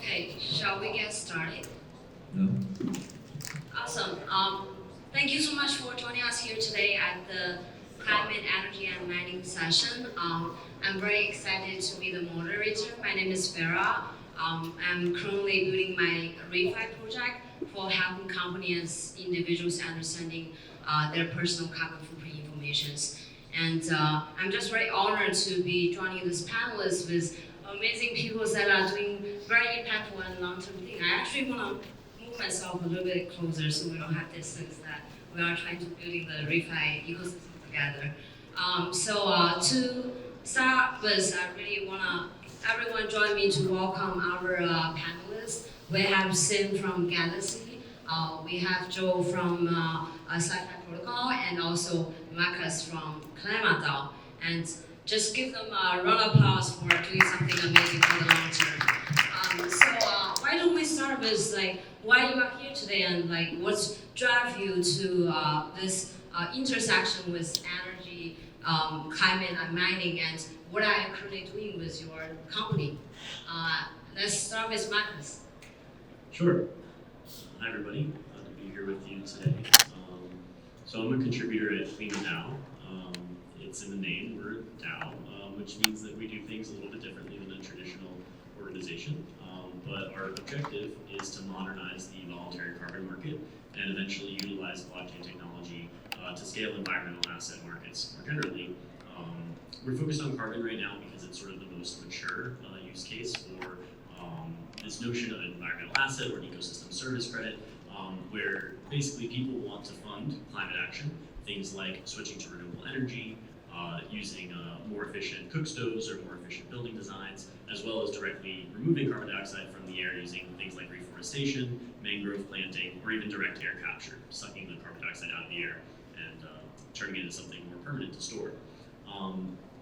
Okay, shall we get started? No. Awesome. Thank you so much for joining us here today at the Climate, Energy, and Mining session. I'm very excited to be the moderator. My name is Farah. I'm currently building my ReFi project for helping companies, individuals understanding their personal carbon footprint informations. And I'm just very honored to be joining this panelist with amazing people that are doing very impactful and long-term things. I actually want to move myself a little bit closer so we don't have distance that we are trying to building the ReFi ecosystem together. To start with, I really want everyone join me to welcome our panelists. We have Sim from Galaxy, we have Joe from Sci-Fi Protocol, and also Marcus from ClimateDAO. And just give them a round of applause for doing something amazing for the long term. Why don't we start with why you are here today and what's drive you to this intersection with energy, climate, and mining, and what are you currently doing with your company? Let's start with Marcus. Sure. Hi everybody, glad to be here with you today. So I'm a contributor at ClimateDAO. It's in the name, we're a DAO, which means that we do things a little bit differently than a traditional organization. But our objective is to modernize the voluntary carbon market and eventually utilize blockchain technology to scale environmental asset markets more generally. We're focused on carbon right now because it's sort of the most mature use case for this notion of an environmental asset or an ecosystem service credit, where basically people want to fund climate action, things like switching to renewable energy, using more efficient cook stoves or more efficient building designs, as well as directly removing carbon dioxide from the air using things like reforestation, mangrove planting, or even direct air capture, sucking the carbon dioxide out of the air and turning it into something more permanent to store.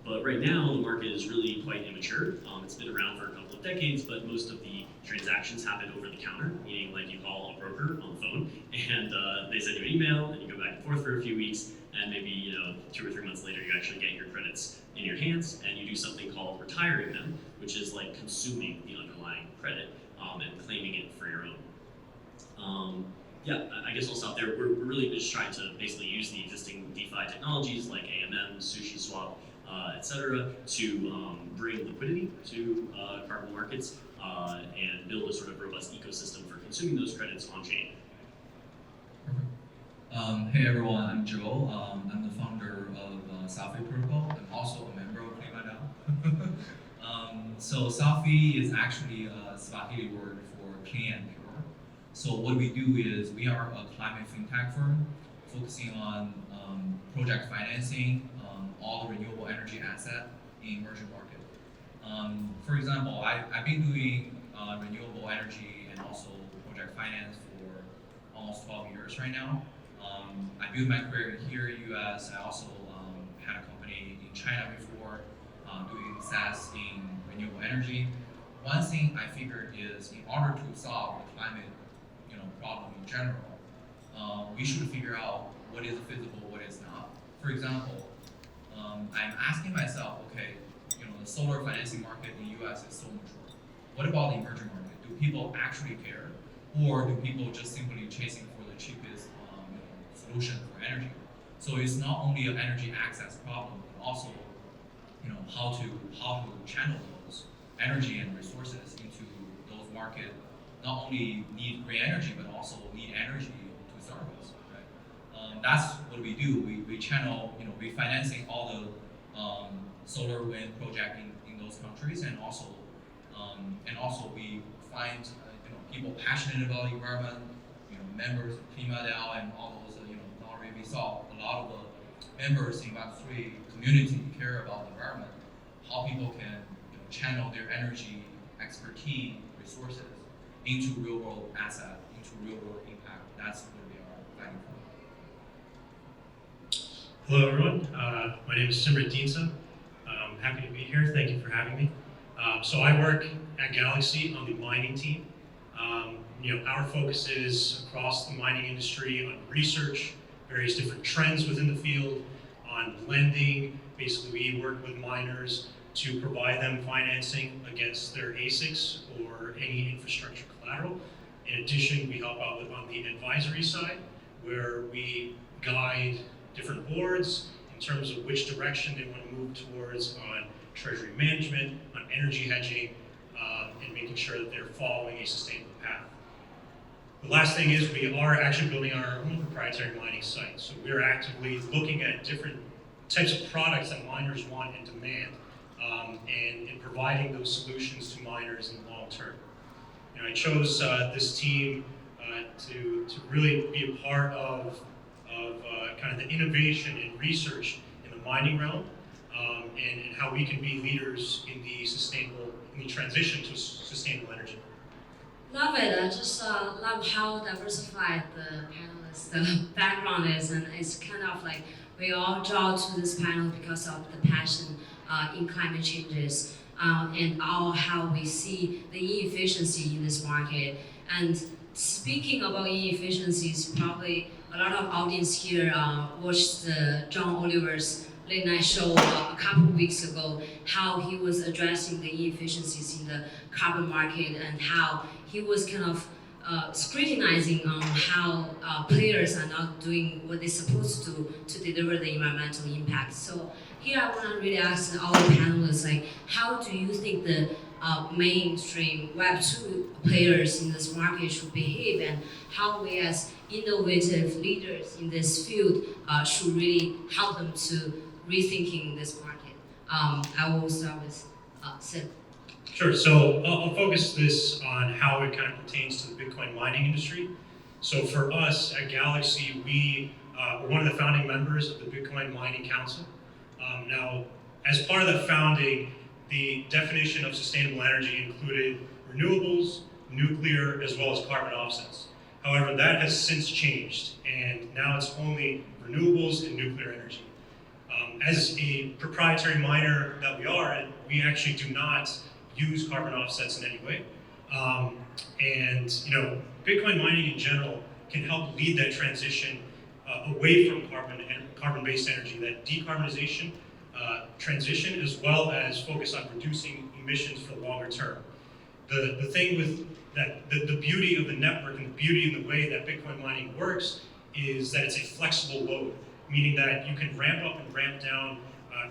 But right now, the market is really quite immature. It's been around for a couple of decades, but most of the transactions happen over the counter, meaning like you call a broker on the phone, and they send you an email, and you go back and forth for a few weeks, and maybe 2 or 3 months later, you actually get your credits in your hands, and you do something called retiring them, which is like consuming the underlying credit and claiming it for your own. I guess I'll stop there. We're really just trying to basically use the existing DeFi technologies like AMM, SushiSwap, etc., to bring liquidity to carbon markets and build a sort of robust ecosystem for consuming those credits on chain. Hey everyone, I'm Joe. I'm the founder of Sci-Fi Protocol. I'm also a member of ClimateDAO. So Sci-Fi is actually a Swahili word for clean and pure. So what we do is we are a climate fintech firm focusing on project financing, all the renewable energy asset in emerging market. For example, I've been doing renewable energy and also project finance for almost 12 years right now. I built my career here in the US. I also had a company in China before doing SaaS in renewable energy. One thing I figured is in order to solve the climate problem in general, we should figure out what is feasible, what is not. For example, I'm asking myself, okay, the solar financing market in the US is so mature. What about the emerging market? Do people actually care? Or do people just simply chasing for the cheapest solution for energy? So it's not only an energy access problem, but also how to channel those energy and resources into those markets. Not only need green energy, but also need energy to start with. Right? That's what we do. We channel, we financing all the solar wind project in those countries, and also we find people passionate about the environment, members of ClimateDAO and all those, already we saw a lot of the members in Web3 community care about the environment, how people can channel their energy, expertise, resources into real world asset, into real world impact. That's what we are fighting for. Hello everyone, my name is Simrit Deensa. I'm happy to be here, thank you for having me. So I work at Galaxy on the mining team. Our focus is across the mining industry on research, various different trends within the field, on lending. Basically, we work with miners to provide them financing against their ASICs or for any infrastructure collateral. In addition, we help out on the advisory side, where we guide different boards in terms of which direction they want to move towards on treasury management, on energy hedging, and making sure that they're following a sustainable path. The last thing is we are actually building our own proprietary mining site. So we're actively looking at different types of products that miners want and demand, and providing those solutions to miners in the long term. You know, I chose this team to really be a part of kind of the innovation and research in the mining realm, and how we can be leaders in the transition to sustainable energy. Love it. I just love how diversified the panelists' background is, and it's kind of like we all draw to this panel because of the passion in climate changes, and how we see the inefficiency in this market. And speaking about inefficiencies, probably a lot of audience here watched John Oliver's late night show a couple of weeks ago, how he was addressing the inefficiencies in the carbon market and how he was kind of scrutinizing on how players are not doing what they're supposed to do to deliver the environmental impact. So here I want to really ask all the panelists, like, how do you think the mainstream Web2 players in this market should behave, and how we as innovative leaders in this field should really help them to rethinking this market? I will start with Sid. Sure, so I'll focus this on how it kind of pertains to the Bitcoin mining industry. So for us at Galaxy, we were one of the founding members of the Bitcoin Mining Council. Now, as part of the founding, the definition of sustainable energy included renewables, nuclear, as well as carbon offsets. However, that has since changed, and now it's only renewables and nuclear energy. As a proprietary miner that we are, we actually do not use carbon offsets in any way. And you know, Bitcoin mining in general can help lead that transition away from carbon-based energy, that decarbonization transition, as well as focus on reducing emissions for the longer term. The thing with that, the beauty of the network and the beauty in the way that Bitcoin mining works is that it's a flexible load, meaning that you can ramp up and ramp down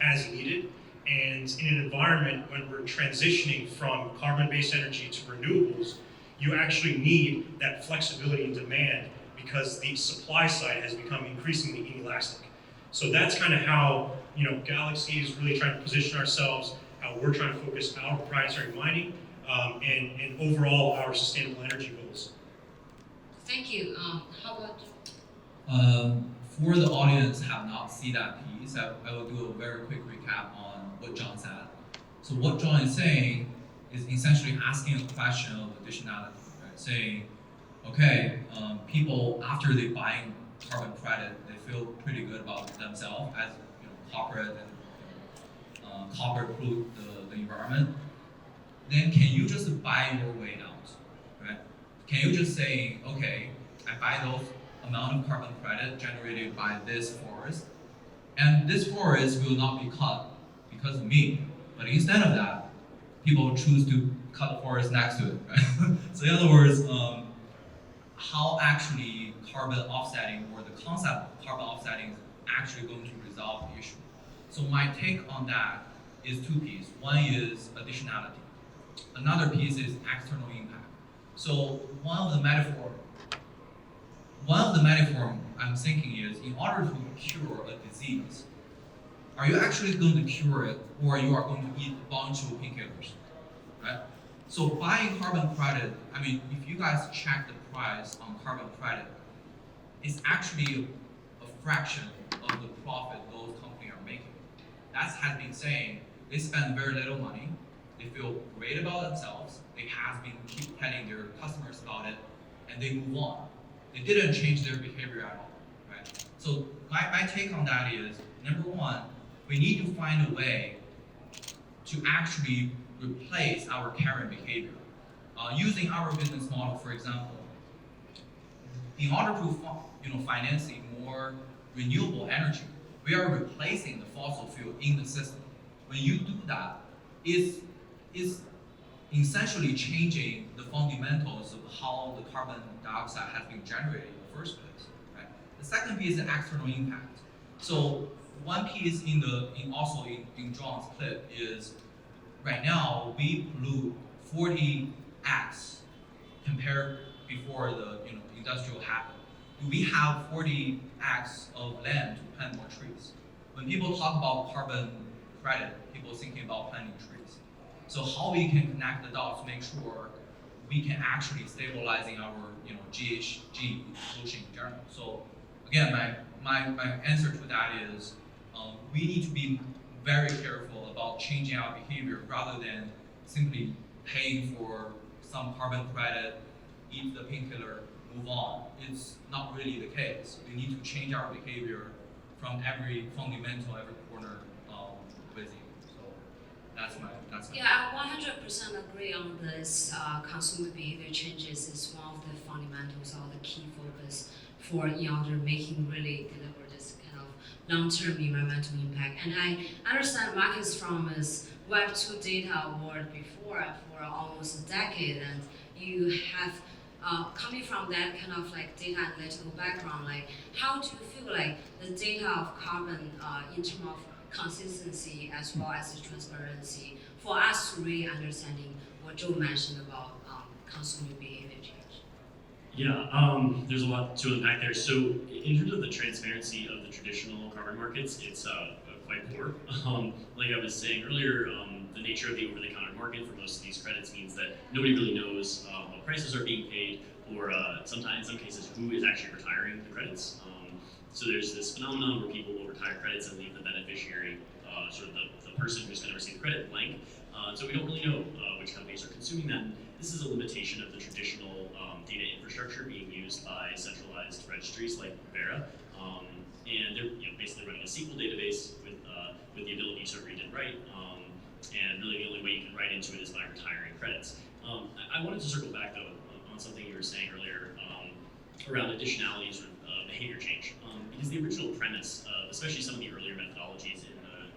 as needed. And in an environment when we're transitioning from carbon-based energy to renewables, you actually need that flexibility and demand because the supply side has become increasingly inelastic. So that's kind of how, you know, Galaxy is really trying to position ourselves, how we're trying to focus our proprietary mining, and overall our sustainable energy goals. Thank you. How about you? For the audience who have not seen that piece, I will do a very quick recap on what John said. So what John is saying is essentially asking a question of additionality, right? Saying, okay, people after they buying carbon credit, they feel pretty good about themselves as, you know, corporate and copper pollute the environment. Then can you just buy your way out, right? Can you just say, okay, I buy those amount of carbon credit generated by this forest, and this forest will not be cut because of me. But instead of that, people choose to cut the forest next to it, right? So in other words, how actually carbon offsetting or the concept of carbon offsetting is actually going to resolve the issue. So my take on that is two pieces. One is additionality. Another piece is external impact. So one of the metaphor I'm thinking is, in order to cure a disease, are you actually going to cure it, or you are going to eat a bunch of painkillers, right? So buying carbon credit, I mean, if you guys check the price on carbon credit, it's actually a fraction of the profit those companies are making. That has been saying they spend very little money, they feel great about themselves, they have been keep telling their customers about it, and they move on. They didn't change their behavior at all, right? So my take on that is, number one, we need to find a way to actually replace our current behavior. Using our business model, for example, in order to financing more renewable energy, we are replacing the fossil fuel in the system. When you do that, it's essentially changing the fundamentals of how the carbon dioxide has been generated in the first place. Right? The second piece is the external impact. So one piece in John's clip is right now we pollute 40x compared before the industrial happened. Do we have 40x of land to plant more trees? When people talk about carbon credit, people are thinking about planting trees. So how we can connect the dots to make sure we can actually stabilizing our GHG pollution in general. So again, my answer to that is we need to be very careful about changing our behavior rather than simply paying for some carbon credit, eat the painkiller, move on. It's not really the case. We need to change our behavior from every fundamental, every corner within. So that's my. Yeah, I 100% agree on this. Consumer behavior changes is one of the fundamentals or the key focus for in order making really deliver this kind of long-term environmental impact. And I understand Marcus from his Web2 data award before for almost a decade, and you have coming from that kind of like data analytical background, like how do you feel like the data of carbon in terms of consistency as well as the transparency for us to really understanding what Joe mentioned about consumer behavior change? Yeah, there's a lot to unpack there. So in terms of the transparency of the traditional carbon markets, it's quite poor. Like I was saying earlier, the nature of the over-the-counter market for most of these credits means that nobody really knows what prices are being paid, or sometimes, in some cases, who is actually retiring the credits. So there's this phenomenon where people will retire credits and leave the beneficiary, sort of the person who's going to receive the credit, blank. So we don't really know which companies are consuming that. This is a limitation of the traditional data infrastructure being used by centralized registries like Vera, and they're basically running a SQL database with the ability to read and write. And really the only way you can write into it is by retiring credits. I wanted to circle back though on something you were saying earlier around additionality and sort of behavior change. Because the original premise, especially some of the earlier methodologies in the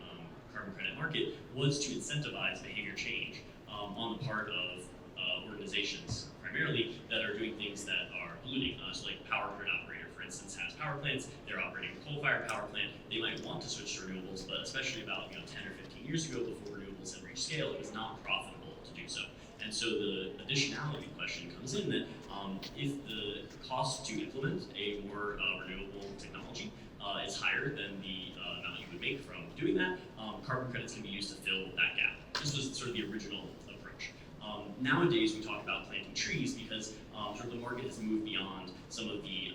carbon credit market, was to incentivize behavior change on the part of organizations primarily that are doing things that are polluting. So like power grid operator, for instance, has power plants, they're operating a coal-fired power plant, they might want to switch to renewables, but especially about 10 or 15 years ago before renewables had reached scale, it was not profitable to do so. And so the additionality question comes in that if the cost to implement a more renewable technology is higher than the amount you would make from doing that, carbon credits can be used to fill that gap. This was sort of the original approach. Nowadays we talk about planting trees because sort of the market has moved beyond some of the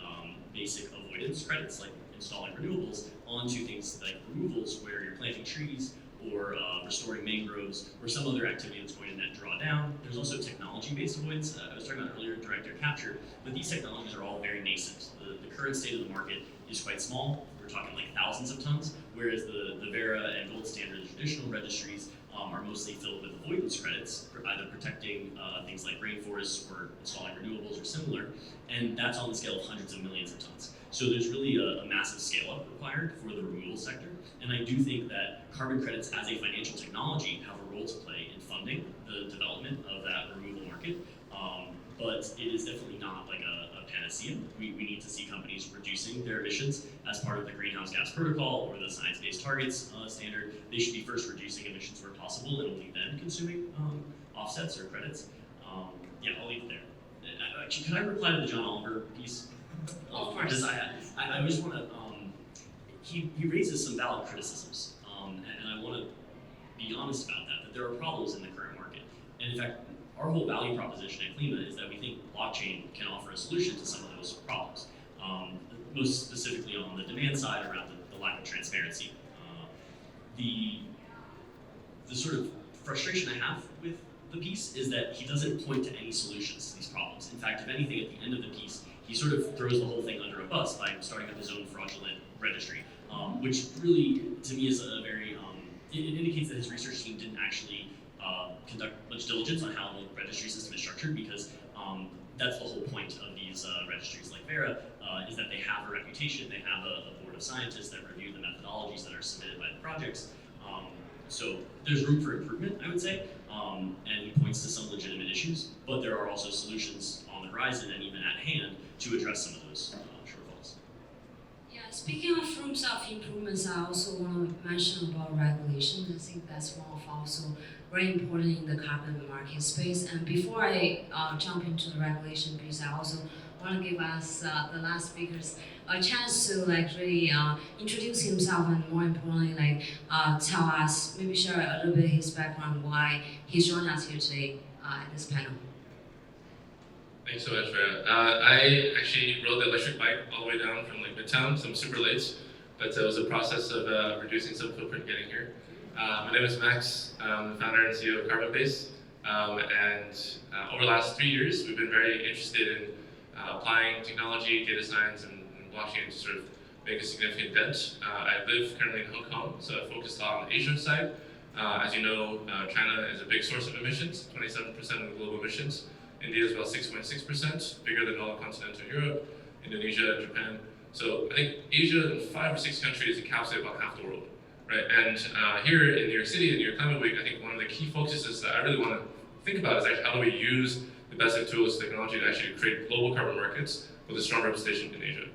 basic avoidance credits like installing renewables onto things like removals where you're planting trees or restoring mangroves, or some other activity that's going to net draw down. There's also technology-based avoidance. I was talking about earlier direct air capture, but these technologies are all very nascent. The current state of the market is quite small. We're talking like thousands of tons, whereas the Vera and Gold Standard traditional registries are mostly filled with avoidance credits, for either protecting things like rainforests or installing renewables or similar, and that's on the scale of hundreds of millions of tons. So there's really a massive scale-up required for the removal sector, and I do think that carbon credits as a financial technology have a role to play in funding the development of that removal market, but it is definitely not like a panacea. We need to see companies reducing their emissions as part of the greenhouse gas protocol or the science-based targets standard. They should be first reducing emissions where possible and only then consuming offsets or credits. Yeah, I'll leave it there. Actually, can I reply to the John Oliver piece? Of course. Because I just want to, he raises some valid criticisms, and I want to be honest about that there are problems in the current market. And in fact, our whole value proposition at Klima is that we think blockchain can offer a solution to some of those problems, most specifically on the demand side around the lack of transparency. The sort of frustration I have with the piece is that he doesn't point to any solutions to these problems. In fact, if anything, at the end of the piece, he sort of throws the whole thing under a bus by starting up his own fraudulent registry, which really, to me, is a very, it indicates that his research team didn't actually conduct much diligence on how the registry system is structured, because that's the whole point of these registries like Vera, is that they have a reputation, they have a board of scientists that review the methodologies that are submitted by the projects. So there's room for improvement, I would say, and he points to some legitimate issues, but there are also solutions on the horizon and even at hand to address some of those shortfalls. Yeah, speaking of rooms of improvements, I also want to mention about regulation. I think that's one of also very important in the carbon market space. And before I jump into the regulation piece, I also want to give us the last speakers a chance to really introduce himself and more importantly tell us, maybe share a little bit his background, why he's joined us here today at this panel. Thanks so much, Vera. I actually rode the electric bike all the way down from Midtown, so I'm super late, but it was a process of reducing some footprint getting here. My name is Max. I'm the founder and CEO of Carbonbase, and over the last 3 years, we've been very interested in applying technology, data science, and blockchain to sort of make a significant dent. I live currently in Hong Kong, so I focused on the Asian side. As you know, China is a big source of emissions, 27% of the global emissions. India is about 6.6%, bigger than all of continental Europe, Indonesia, Japan. So I think Asia and 5 or 6 countries encapsulate about half the world, right? And here in New York City, in New York Climate Week, I think one of the key focuses that I really want to think about is actually how do we use the best of tools, technology to actually create global carbon markets with a strong representation in Asia.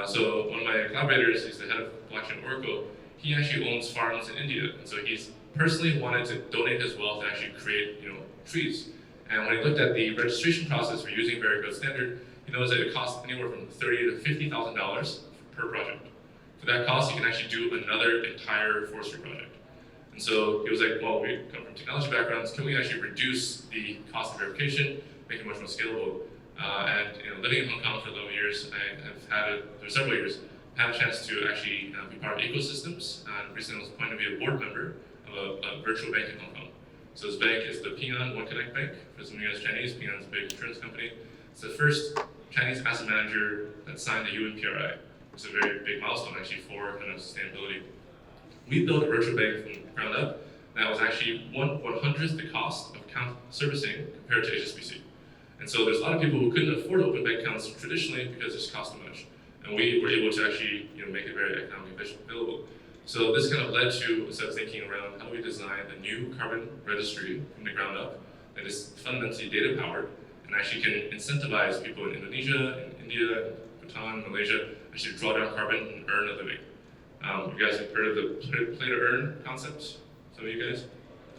So one of my collaborators, he's the head of blockchain Oracle, he actually owns farms in India, and so he's personally wanted to donate his wealth to actually create, trees. And when he looked at the registration process for using Veracode standard, he knows that it costs anywhere from $30,000 to $50,000 per project. For that cost, you can actually do another entire forestry project. And so he was like, well, we come from technology backgrounds, can we actually reduce the cost of verification, make it much more scalable? And living in Hong Kong for 11 years, I have had for several years, had a chance to actually be part of ecosystems. And recently I was appointed to be a board member of a virtual bank in Hong Kong. So this bank is the Ping An One Connect Bank. For some of you guys Chinese, Ping An is a big insurance company. It's the first Chinese asset manager that signed the UNPRI. It's a very big milestone actually for kind of sustainability. We built a virtual bank from the ground up that was actually 1/100th the cost of account servicing compared to HSBC. And so there's a lot of people who couldn't afford to open bank accounts traditionally because it just cost too much. And we were able to actually make it very economically available. So this kind of led to a set of thinking around how do we design a new carbon registry from the ground up that is fundamentally data powered and actually can incentivize people in Indonesia, in India, Bhutan, Malaysia, actually draw down carbon and earn a living. You guys have heard of the play to earn concept? Some of you guys?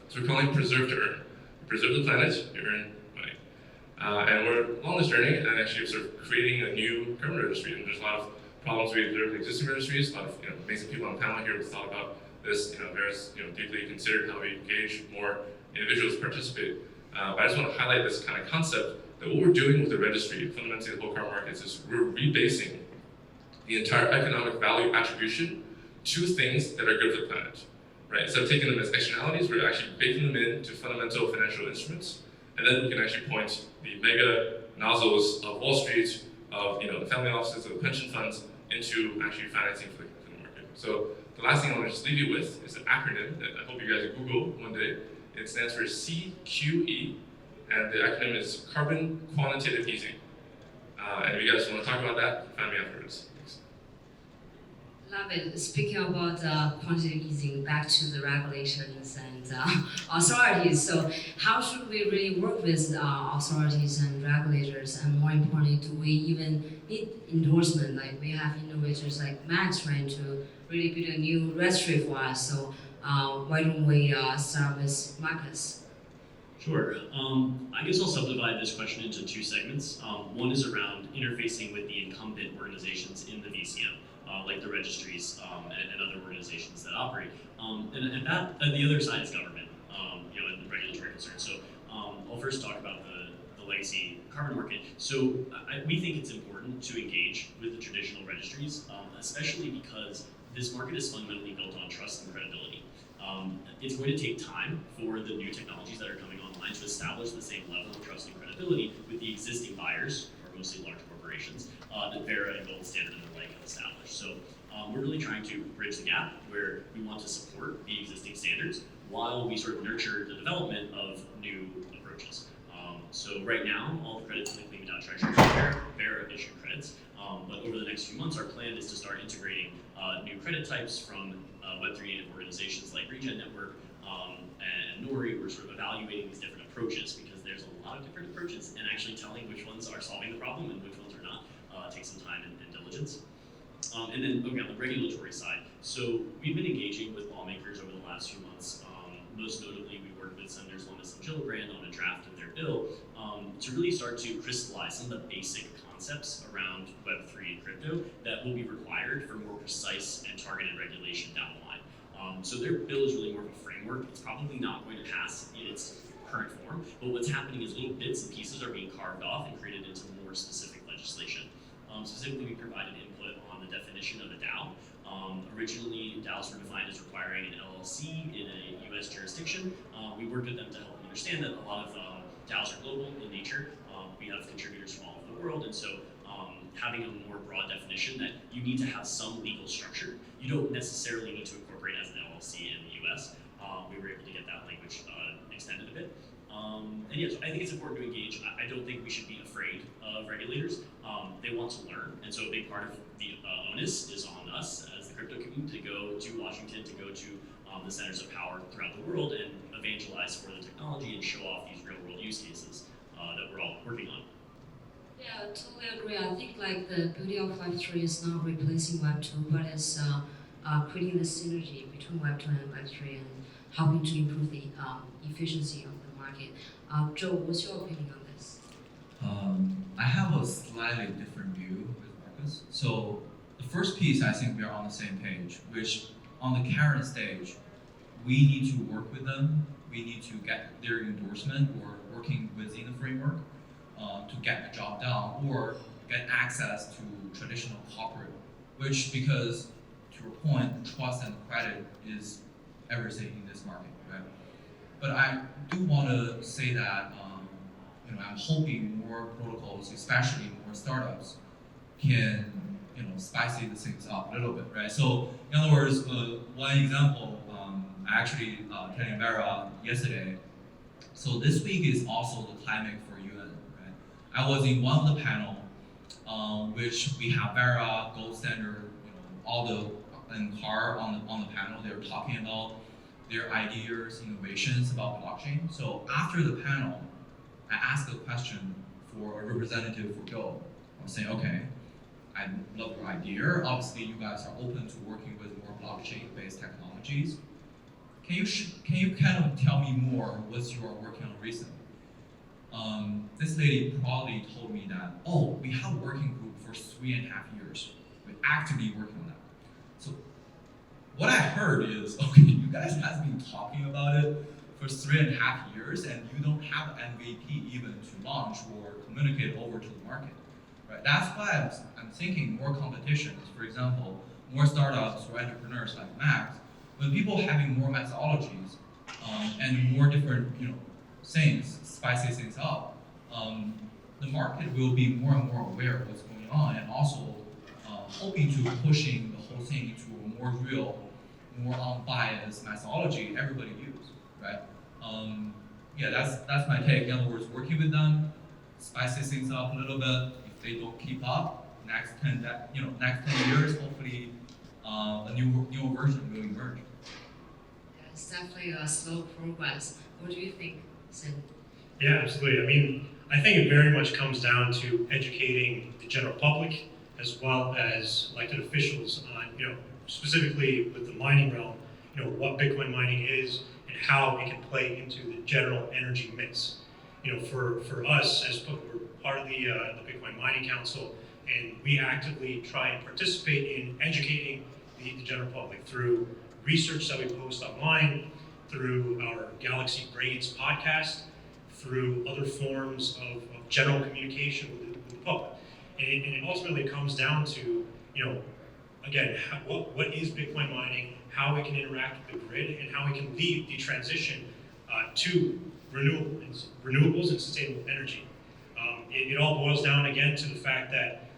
So we're calling preserve to earn. You preserve the planet, you earn money. And we're on this journey and actually sort of creating a new carbon registry. And there's a lot of problems we observe in existing registries. A lot of amazing people on the panel here have thought about this. Various deeply considered how we engage more individuals to participate. But I just want to highlight this kind of concept that what we're doing with the registry, fundamentally the whole carbon markets, is we're rebasing the entire economic value attribution to things that are good for the planet. Right? Instead of taking them as externalities, we're actually baking them into fundamental financial instruments, and then we can actually point the mega nozzles of Wall Street, of the family offices, of the pension funds, into actually financing for the market. So the last thing I want to just leave you with is an acronym that I hope you guys Google one day. It stands for CQE, and the acronym is Carbon Quantitative Easing. And if you guys want to talk about that, find me afterwards. Thanks. Love it. Speaking about quantitative easing, back to the regulations and authorities. So how should we really work with authorities and regulators? And more importantly, do we even need endorsement? Like we have innovators like Max trying to really build a new registry for us. So why don't we start with Marcus? Sure. I guess I'll subdivide this question into 2 segments. One is around interfacing with the incumbent organizations in the VCM. Like the registries and other organizations that operate. And the other side is government, and the regulatory concerns. So I'll first talk about the legacy carbon market. So we think it's important to engage with the traditional registries, especially because this market is fundamentally built on trust and credibility. It's going to take time for the new technologies that are coming online to establish the same level of trust and credibility with the existing buyers, or mostly large corporations, that Vera and Gold Standard and the like have established. So we're really trying to bridge the gap where we want to support the existing standards while we sort of nurture the development of new approaches. So right now, all the credits in the Clean Down Treasury are Vera issued credits, but over the next few months, our plan is to start integrating new credit types from Web3 native organizations like Regen Network and Nori. We're sort of evaluating these different approaches because there's a lot of different approaches, and actually telling which ones are solving the problem and which ones are not takes some time and diligence. And then, okay, on the regulatory side, so we've been engaging with lawmakers over the last few months. Most notably, we worked with Senators Lummis and Gillibrand on a draft of their bill to really start to crystallize some of the basic concepts around Web3 and crypto that will be required for more precise and targeted regulation down the line. So their bill is really more of a framework. It's probably not going to pass in its current form, but what's happening is little bits and pieces are being carved off and created into more specific legislation. Specifically, we provided input on the definition of a DAO. Originally, DAOs were defined as requiring an LLC in a US jurisdiction. We worked with them to help them understand that a lot of DAOs are global in nature. We have contributors from all over the world, and so having a more broad definition that you need to have some legal structure. You don't necessarily need to incorporate as an LLC in the US. We were able to get that language extended a bit. And yes, I think it's important to engage. I don't think we should be afraid of regulators. They want to learn, and so a big part of the onus is on us as the crypto community to go to Washington, to go to the centers of power throughout the world and evangelize for the technology and show off these real-world use cases that we're all working on. Yeah, I totally agree. I think like the beauty of Web3 is not replacing Web2, but it's creating the synergy between Web2 and Web3 and helping to improve the efficiency of the market. Joe, what's your opinion on this? I have a slightly different view with Marcus. So the first piece, I think we are on the same page, which on the current stage, we need to work with them. We need to get their endorsement or working within the framework to get the job done or get access to traditional corporate, which because to your point, trust and credit is everything in this market, right? But I do want to say that I'm hoping more protocols, especially more startups, can spicy the things up a little bit, right? So in other words, one example, I actually telling Vera yesterday. So this week is also the climate for UN, right? I was in one of the panel, which we have Vera, Gold Standard, all the and Car on the panel. They were talking about their ideas, innovations about blockchain. So after the panel, I asked a question for a representative for Go. I was saying, okay, I love your idea. Obviously, you guys are open to working with more blockchain-based technologies. Can you kind of tell me more what you are working on recently? This lady probably told me that, oh, we have a working group for 3.5 years. We're actively working on that. So what I heard is, okay, you guys have been talking about it for 3.5 years and you don't have an MVP even to launch or communicate over to the market. Right? That's why I'm thinking more competitions, for example, more startups or entrepreneurs like Max, when people having more methodologies and more different things, spicy things up, the market will be more and more aware of what's going on and also hoping to pushing the whole thing into a more real, more unbiased methodology everybody use, right? Yeah, that's my take. In other words, working with them, spicy things up a little bit. If they don't keep up, next 10 years, hopefully a new version will emerge. Yeah, it's definitely a slow progress. What do you think, Sin? Yeah, absolutely. I mean, I think it very much comes down to educating the general public as well as elected officials on, specifically with the mining realm, what Bitcoin mining is and how it can play into the general energy mix. For us, as we're part of the Bitcoin Mining Council, and we actively try and participate in educating the general public through research that we post online, through our Galaxy Brains podcast, through other forms of general communication with the public. And it ultimately comes down to, again, what is Bitcoin mining, how it can interact with the grid, and how it can lead the transition to renewables and sustainable energy. It all boils down again to the fact that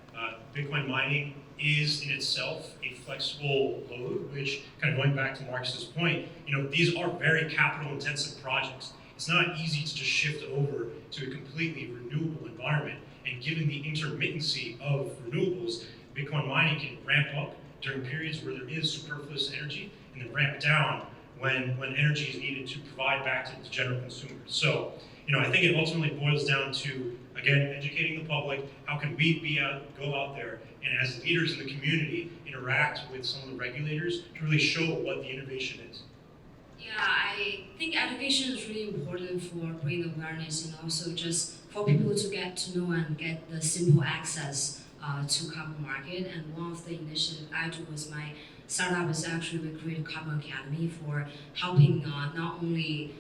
Bitcoin mining is in itself a flexible load, which kind of going back to Marcus's point, these are very capital intensive projects. it's not easy to just shift over to a completely renewable environment. And given the intermittency of renewables, Bitcoin mining can ramp up during periods where there is superfluous energy and then ramp down when energy is needed to provide back to the general consumer. So, I think it ultimately boils down to, again, educating the public. How can we go out there and as leaders in the community interact with some of the regulators to really show what the innovation is? Yeah, I think education is really important for bringing awareness and also just for people to get to know and get the simple access to carbon market. And one of the initiatives I do with my startup is actually we create a carbon academy for helping not only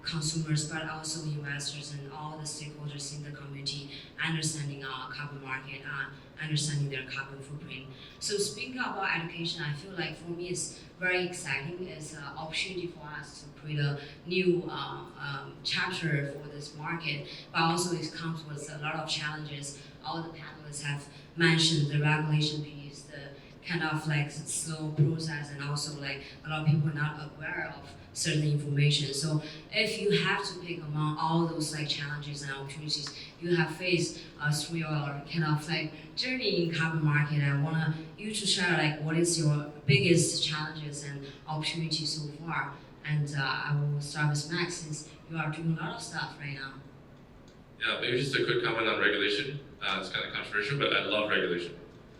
consumers but also investors and all the stakeholders in the community understanding carbon market, understanding their carbon footprint. So speaking about education, I feel like for me it's very exciting. It's an opportunity for us to create a new chapter for this market, but also it comes with a lot of challenges. All the panelists have mentioned the regulation piece, the kind of like slow process, and also like a lot of people are not aware of certain information. So if you have to pick among all those like challenges and opportunities you have faced through your kind of like journey in carbon market, I want you to share like what is your biggest challenges and opportunities so far. And I will start with Max since you are doing a lot of stuff right now. Yeah, maybe just a quick comment on regulation. It's kind of controversial, but I love regulation.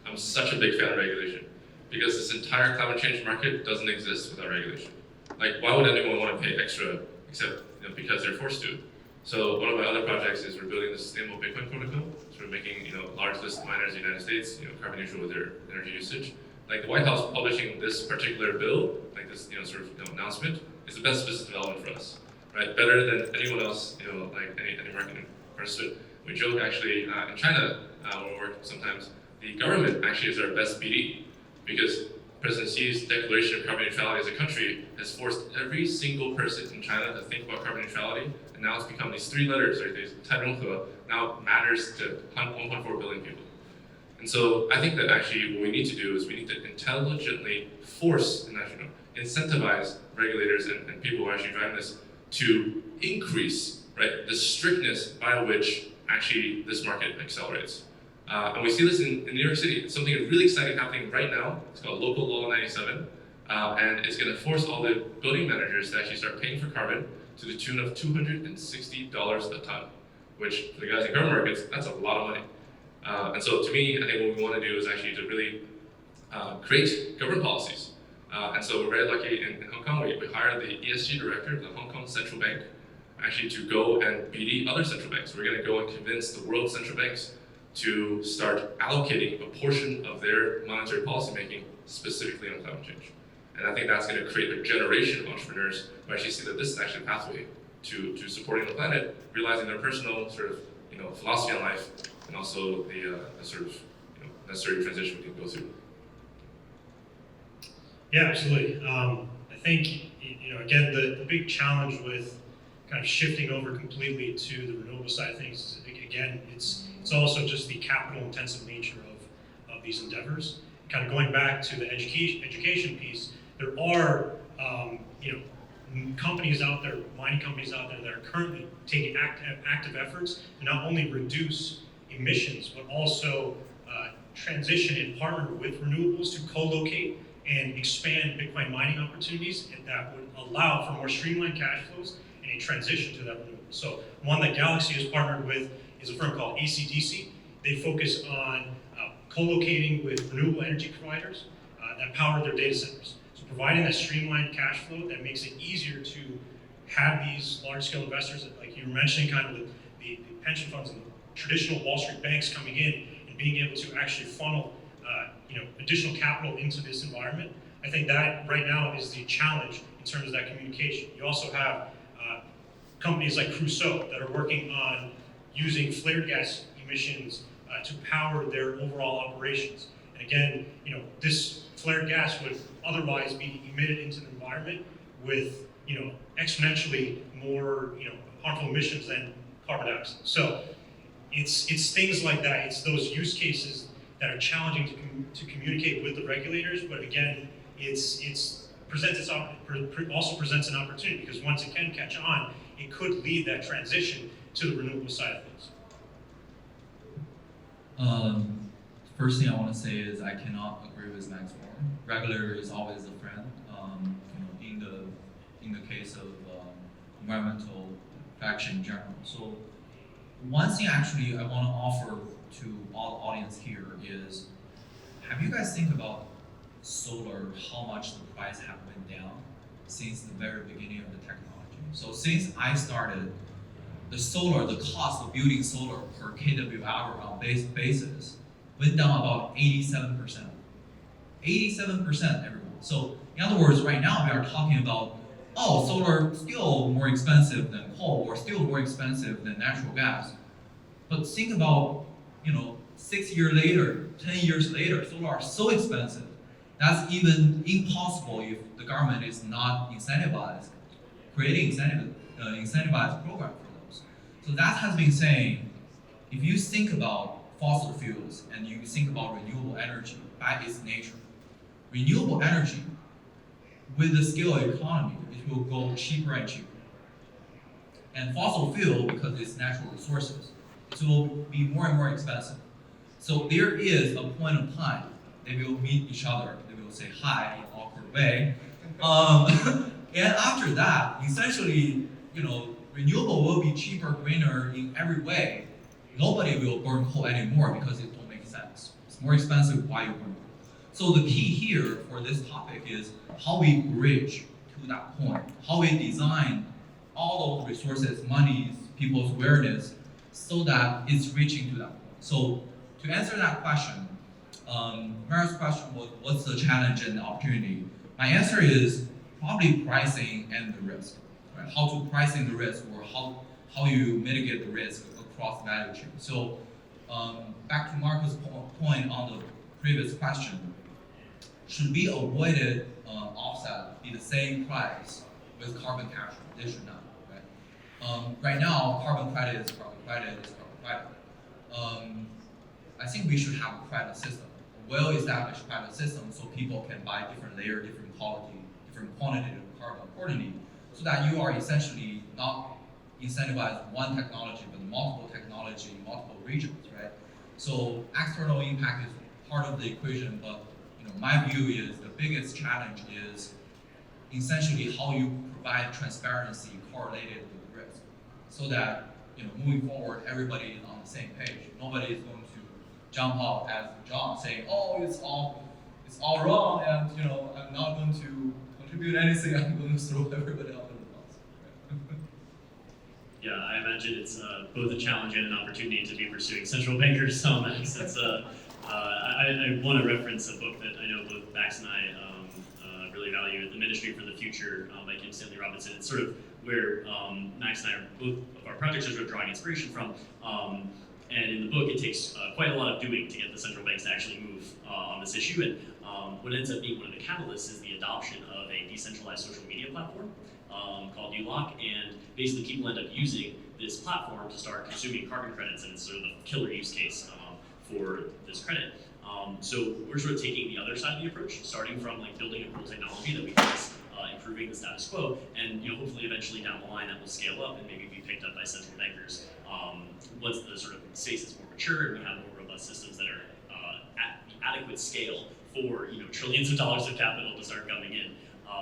I'm such a big fan of regulation because this entire climate change market doesn't exist without regulation. Like, why would anyone want to pay extra except because they're forced to? So one of my other projects is we're building the sustainable Bitcoin protocol. So we're making large list miners in the United States carbon neutral with their energy usage. Like the White House publishing this particular bill, like this sort of announcement, is the best business development for us, right? Better than anyone else, like any marketing person. We joke actually in China where we work sometimes. The government actually is our best BD because President Xi's declaration of carbon neutrality as a country has forced every single person in China to think about carbon neutrality, and now it's become these three letters, right? These 太融合 now matters to 1.4 billion people. And so I think that actually what we need to do is we need to intelligently force and actually incentivize regulators and people who are actually driving this to increase, right, the strictness by which actually this market accelerates. And we see this in New York City. It's something really exciting happening right now. It's called Local Law 97. And it's going to force all the building managers to actually start paying for carbon to the tune of $260 a ton, which for the guys in carbon markets, that's a lot of money. And so to me, I think what we want to do is actually to really create government policies. And so we're very lucky in Hong Kong, we hired the ESG director of the Hong Kong Central Bank actually to go and BD other central banks. We're going to go and convince the world central banks to start allocating a portion of their monetary policy making specifically on climate change. And I think that's going to create a generation of entrepreneurs who actually see that this is actually a pathway to supporting the planet, realizing their personal sort of philosophy on life, and also the sort of necessary transition we can go through. Yeah, absolutely. I think again the big challenge with kind of shifting over completely to the renewable side of things is, again, it's also just the capital intensive nature of these endeavors. Kind of going back to the education piece, there are companies out there, mining companies out there that are currently taking active efforts to not only reduce emissions but also transition and partner with renewables to co-locate and expand Bitcoin mining opportunities, and that would allow for more streamlined cash flows and a transition to that renewable. So one that Galaxy has partnered with is a firm called ACDC. They focus on co-locating with renewable energy providers that power their data centers. So providing that streamlined cash flow that makes it easier to have these large-scale investors, like you were mentioning, kind of the pension funds and the traditional Wall Street banks coming in and being able to actually funnel additional capital into this environment. I think that right now is the challenge in terms of that communication. You also have companies like Crusoe that are working on using flared gas emissions to power their overall operations. And again, this flared gas would otherwise be emitted into the environment with exponentially more harmful emissions than carbon dioxide. So it's things like that. It's those use cases that are challenging to communicate with the regulators, but again, also presents an opportunity because once it can catch on, it could lead that transition to the renewable side of things. First thing I want to say is I cannot agree with Max more. Regulator is always a friend. In the case of environmental protection in general. So one thing actually I want to offer to all the audience here is, have you guys think about solar, how much the price have been down since the very beginning of the technology? So since I started, the cost of building solar per kWh on basis went down about 87%. 87%, everyone. So in other words, right now we are talking about, oh, solar still more expensive than coal or still more expensive than natural gas. But think about, 6 years later, 10 years later, solar are so expensive. That's even impossible if the government is not incentivized, creating incentivized program for those. So that has been saying, if you think about fossil fuels and you think about renewable energy by its nature, renewable energy with the scale economy, it will go cheaper and cheaper. And fossil fuel, because it's natural resources, it will be more and more expensive. So there is a point of time they will meet each other, they will say hi in awkward way. And after that, essentially, renewable will be cheaper, greener in every way. Nobody will burn coal anymore because it don't make sense. It's more expensive, why you burn coal? So the key here for this topic is how we bridge to that point, how we design all those resources, monies, people's awareness, so that it's reaching to that point. So to answer that question, Mary's question was, what's the challenge and the opportunity? My answer is probably pricing and the risk, right? How to pricing the risk, or how you mitigate the risk across the value chain. So back to Marco's point on the previous question, should we avoided offset be the same price with carbon capture? They should not, right? Right now, carbon credit is carbon credit is carbon credit. I think we should have a credit system, a well-established credit system, so people can buy different layer, different quality, different quantity of carbon accordingly, so that you are essentially not incentivize one technology, but multiple technology in multiple regions, right? So external impact is part of the equation, but my view is the biggest challenge is essentially how you provide transparency correlated with risk, so that moving forward everybody is on the same page. Nobody is going to jump out as John saying, "Oh, it's all wrong," and I'm not going to contribute anything. I'm going to throw everybody out of the bus. Right? Yeah, I imagine it's both a challenge and an opportunity to be pursuing central bankers. Max, I want to reference a book that I know both Max and I really value, The Ministry for the Future by Kim Stanley Robinson. It's sort of where Max and I, both of our projects, are sort of drawing inspiration from. And in the book, it takes quite a lot of doing to get the central banks to actually move on this issue. And what ends up being one of the catalysts is the adoption of a decentralized social media platform called ULOC. And basically, people end up using this platform to start consuming carbon credits, and it's sort of the killer use case for this credit. So we're sort of taking the other side of the approach, starting from building a cool technology that we think is improving the status quo, and hopefully eventually down the line that will scale up and maybe be picked up by central bankers once the sort of space is more mature and we have more robust systems that are at the adequate scale for trillions of dollars of capital to start coming in.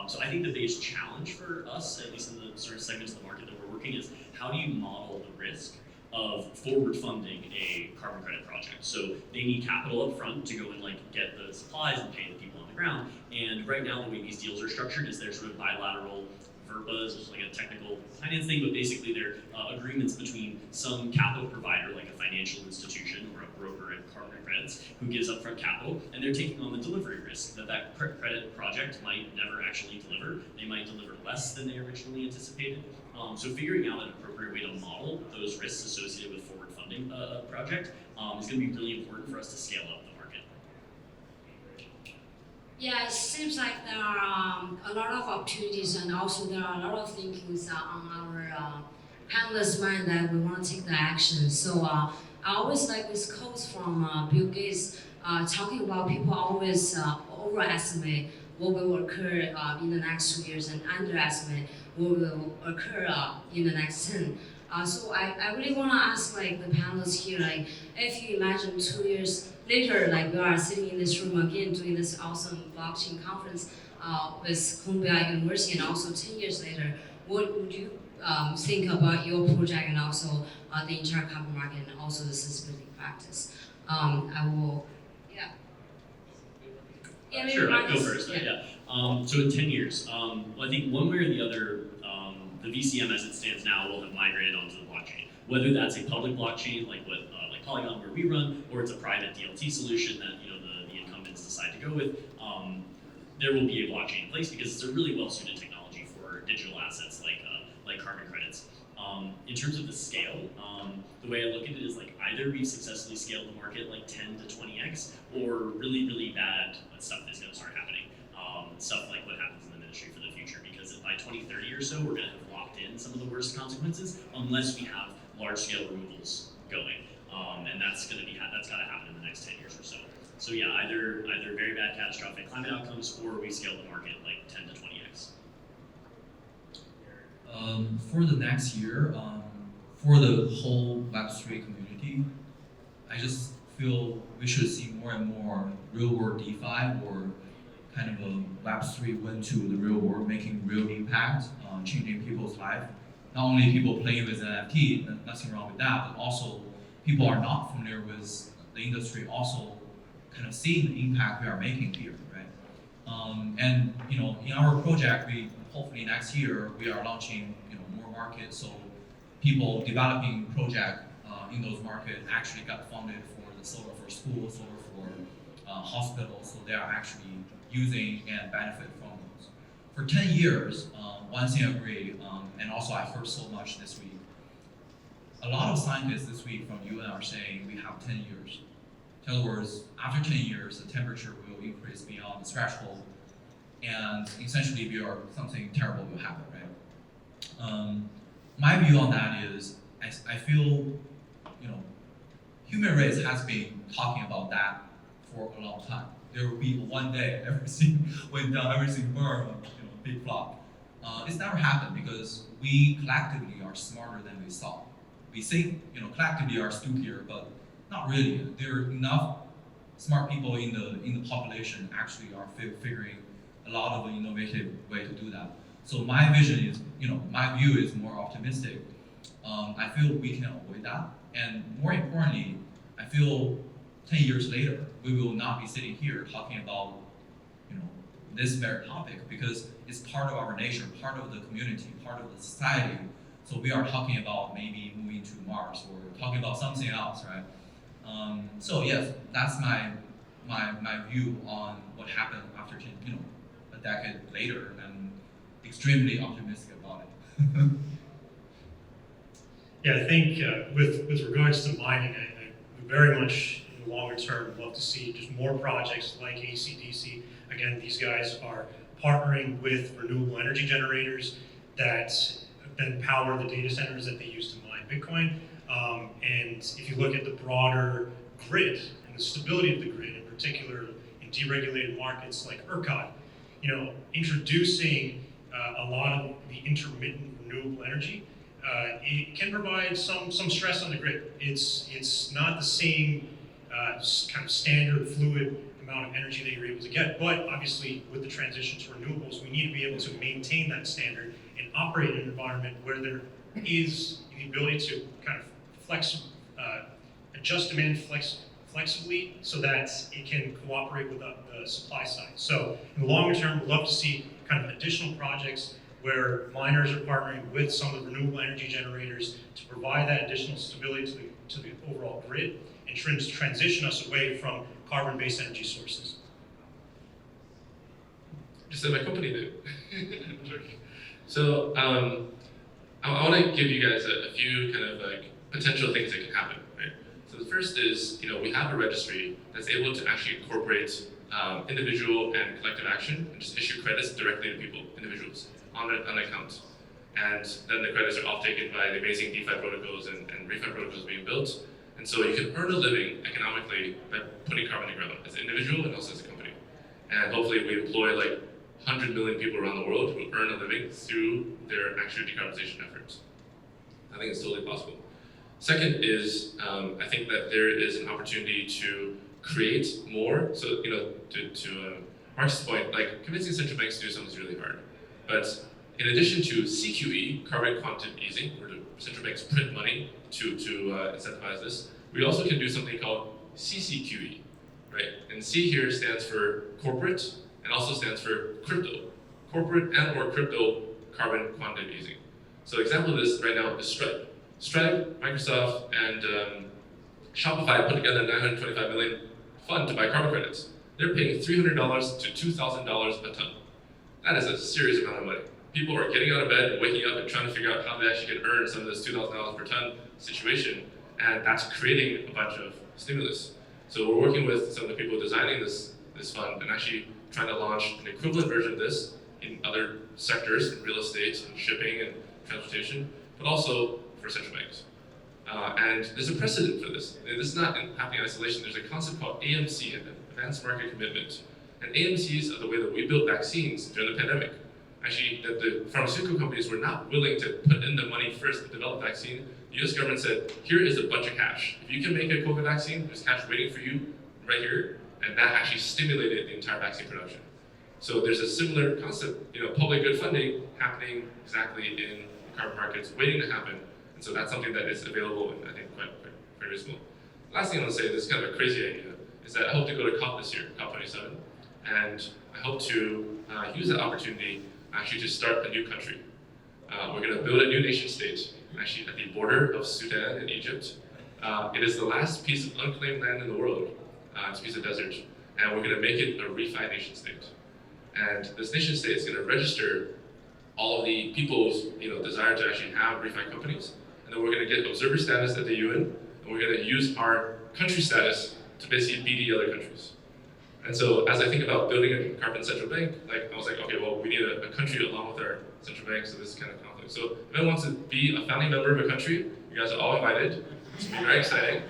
So I think the biggest challenge for us, at least in the sort of segments of the market that we're working, is how do you model the risk of forward funding a carbon credit project. So they need capital up front to go and get the supplies and pay the people on the ground. And right now the way these deals are structured is they're sort of bilateral VERPAs, which is like a technical finance thing, but basically they're agreements between some capital provider, like a financial institution or a broker in carbon credits, who gives upfront capital, and they're taking on the delivery risk that credit project might never actually deliver. They might deliver less than they originally anticipated. So figuring out an appropriate way to model those risks associated with forward funding a project is going to be really important for us to scale up the market. Yeah, it seems like there are a lot of opportunities, and also there are a lot of thinkings on our panelists' mind that we want to take the action. So I always like this quote from Bill Gates talking about people always overestimate what will occur in the next 2 years and underestimate what will occur in the next 10. So I really want to ask like the panelists here, like if you imagine 2 years later, like we are sitting in this room again doing this awesome blockchain conference with Columbia University, and also 10 years later, what would you think about your project and also the entire carbon market and also the sustainability practice? I will, yeah. Yeah, maybe Sure, I can go Marcus. first. So in 10 years, well, I think one way or the other, the VCM as it stands now will have migrated onto the blockchain. Whether that's a public blockchain like like Polygon where we run, or it's a private DLT solution that the incumbents decide to go with, there will be a blockchain in place because it's a really well-suited technology for digital assets like carbon credits. In terms of the scale, the way I look at it is like either we've successfully scaled the market like 10 to 20x, or really, really bad stuff is going to start happening. Stuff like what happens in the industry for the future, because by 2030 or so, we're going to have locked in some of the worst consequences unless we have large-scale removals going, and that's got to happen in the next 10 years or so. So yeah, either very bad catastrophic climate outcomes, or we scale the market like 10 to 20x. For the next year, for the whole Web3 community, I just feel we should see more and more real-world DeFi, or kind of a Web3 went to the real world, making real impact, changing people's life. Not only people playing with NFT, nothing wrong with that, but also people are not familiar with the industry, also kind of seeing the impact we are making here, right? And in our project, we hopefully next year we are launching more markets, so people developing project in those markets actually got funded for the solar for schools, solar for hospitals, so they are actually using and benefit from those. For 10 years, one thing I agree, and also I heard so much this week, a lot of scientists this week from UN are saying we have 10 years. In other words, after 10 years, the temperature will increase beyond the threshold, and essentially something terrible will happen, right? My view on that is, I feel, human race has been talking about that for a long time. There will be one day everything went down, everything burned, big flop. It's never happened because we collectively are smarter than we thought. We think, collectively are stupider, but not really. There are enough smart people in the population actually are figuring a lot of innovative way to do that. So my vision is, my view is more optimistic. I feel we can avoid that, and more importantly, I feel 10 years later, we will not be sitting here talking about, this very topic, because it's part of our nature, part of the community, part of the society. So we are talking about maybe moving to Mars or talking about something else, right? So yes, that's my view on what happened after 10, a decade later, and I'm extremely optimistic about it. Yeah, I think with regards to mining, I very much in the longer term love to see just more projects like AC/DC. Again, these guys are partnering with renewable energy generators that then power the data centers that they use to mine Bitcoin. And if you look at the broader grid and the stability of the grid, in particular in deregulated markets like ERCOT, introducing a lot of the intermittent renewable energy, it can provide some stress on the grid. It's not the same kind of standard fluid amount of energy that you're able to get, but obviously with the transition to renewables, we need to be able to maintain that standard and operate in an environment where there is the ability to kind of adjust demand flexibly so that it can cooperate with the supply side. So in the longer term, we'd love to see kind of additional projects where miners are partnering with some of the renewable energy generators to provide that additional stability to the overall grid and transition us away from carbon-based energy sources. Just like my company did. So I want to give you guys a few kind of like potential things that can happen, right? So the first is, we have a registry that's able to actually incorporate individual and collective action and just issue credits directly to people, individuals, on an account. And then the credits are off taken by the amazing DeFi protocols and ReFi protocols being built. And so you can earn a living economically by putting carbon in the ground as an individual and also as a company. And hopefully we employ like 100 million people around the world who earn a living through their actual decarbonization efforts. I think it's totally possible. Second is, I think that there is an opportunity to create more. So, to Mark's point, like convincing central banks to do something is really hard. But in addition to CQE, carbon quantitative easing, where the central banks print money to incentivize this, we also can do something called CCQE, right? And C here stands for corporate and also stands for crypto. Corporate and or crypto carbon quantitative easing. So example of this right now is Stripe. Stripe, Microsoft, and Shopify put together a $925 million fund to buy carbon credits. They're paying $300 to $2,000 a ton. That is a serious amount of money. People are getting out of bed and waking up and trying to figure out how they actually can earn some of this $2,000 per ton situation, and that's creating a bunch of stimulus. So we're working with some of the people designing this fund and actually trying to launch an equivalent version of this in other sectors, in real estate and shipping and transportation, but also for central banks. And there's a precedent for this. This is not happening in isolation. There's a concept called AMC, Advanced Market Commitment. And AMCs are the way that we built vaccines during the pandemic. Actually, that the pharmaceutical companies were not willing to put in the money first to develop vaccine. The US government said, here is a bunch of cash. If you can make a COVID vaccine, there's cash waiting for you right here. And that actually stimulated the entire vaccine production. So there's a similar concept, public good funding happening exactly in carbon markets, waiting to happen. And so that's something that is available and I think quite very useful. Last thing I want to say, this is kind of a crazy idea, is that I hope to go to COP this year, COP27, and I hope to use that opportunity actually to start a new country. We're going to build a new nation state, actually at the border of Sudan and Egypt. It is the last piece of unclaimed land in the world. It's a piece of desert, and we're going to make it a refi nation state. And this nation state is going to register all of the people's desire to actually have refi companies, and then we're going to get observer status at the UN, and we're going to use our country status to basically BD other countries. And so as I think about building a carbon central bank, I was like, okay, well, we need a country along with our central bank, so this is kind of conflict. So if anyone wants to be a founding member of a country, you guys are all invited. It's going to be very exciting.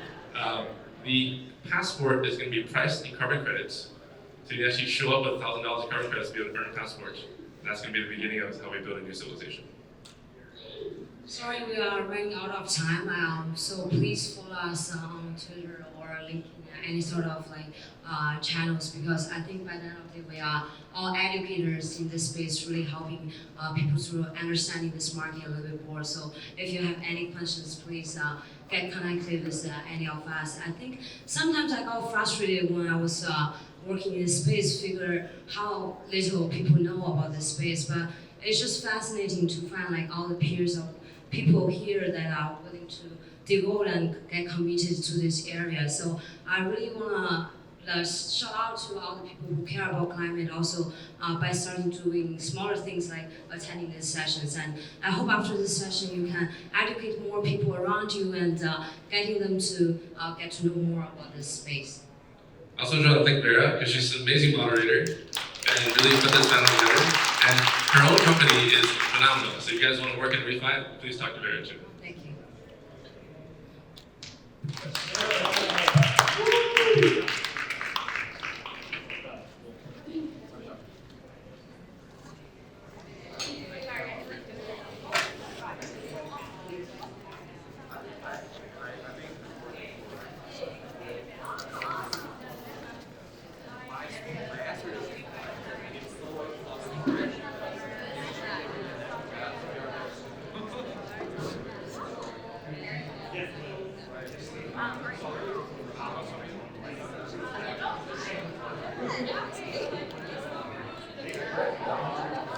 The passport is going to be priced in carbon credits. So you actually show up with $1,000 of carbon credits to be able to earn a passport. And that's going to be the beginning of how we build a new civilization. Sorry, we are running out of time. So please follow us on Twitter or LinkedIn, any sort of channels, because I think by the end of the day, we are all educators in this space, really helping people to understanding this market a little bit more. So if you have any questions, please get connected with any of us. I think sometimes I got frustrated when I was working in this space, figure how little people know about this space, but it's just fascinating to find all the peers of people here that are willing to devote and get committed to this area. So I really want to shout out to all the people who care about climate also by starting doing smaller things like attending these sessions. And I hope after this session you can educate more people around you and getting them to get to know more about this space. I also want to thank Vera, because she's an amazing moderator and really put this panel together. And her own company is phenomenal. So if you guys want to work in refi, please talk to Vera too. Thank you. Yeah.